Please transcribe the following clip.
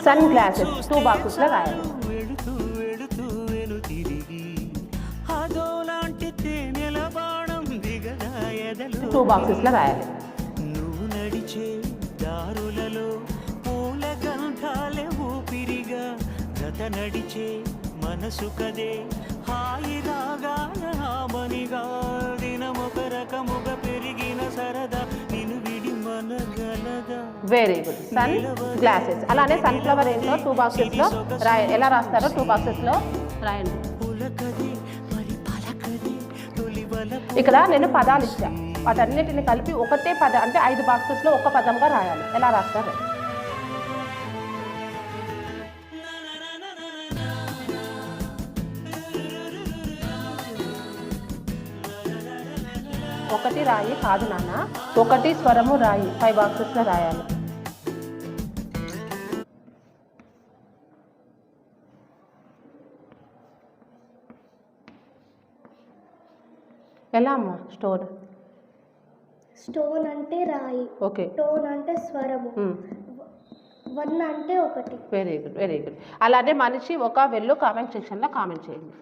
Sun glasses 2 బాక్సెస్లో రాయాలి. Two బాక్సెస్లో రాయాలి. నువ్వు నడిచే దారులలో పూల గంధాలే ఊపిరిగా గత నడిచే మనసు కదే హాయి రాగాల హామనిగా దినమొక రకముగా పెరిగిన సరదా నిన్ను విడి మనగలదా. Very good. Sunglasses. అలానే సన్ఫ్లవర్ ఏంటో 2 బాక్సెస్లో రాయాలి. ఎలా రాస్తారో 2 బాక్సెస్లో రాయండి. ఇక్కడ నేను పదాలు ఇచ్చాను, వాటన్నిటిని కలిపి ఒకటే పదం అంటే 5 బాక్సెస్లో ఒక పదంగా రాయాలి. ఎలా రాస్తారు? ఒకటి రాయి కాదు నాన్న, ఒకటి స్వరము రాయి 5 బాక్సెస్లో రాయాలి. ఎలా అమ్మా? స్టోన్ అంటే రాయి, ఓకే. టోన్ అంటే స్వరము, వన్ అంటే ఒకటి. Very good, very good. అలానే మనిషి ఒక వెళ్ళు కామెంట్ సెక్షన్లో కామెంట్ చేయండి.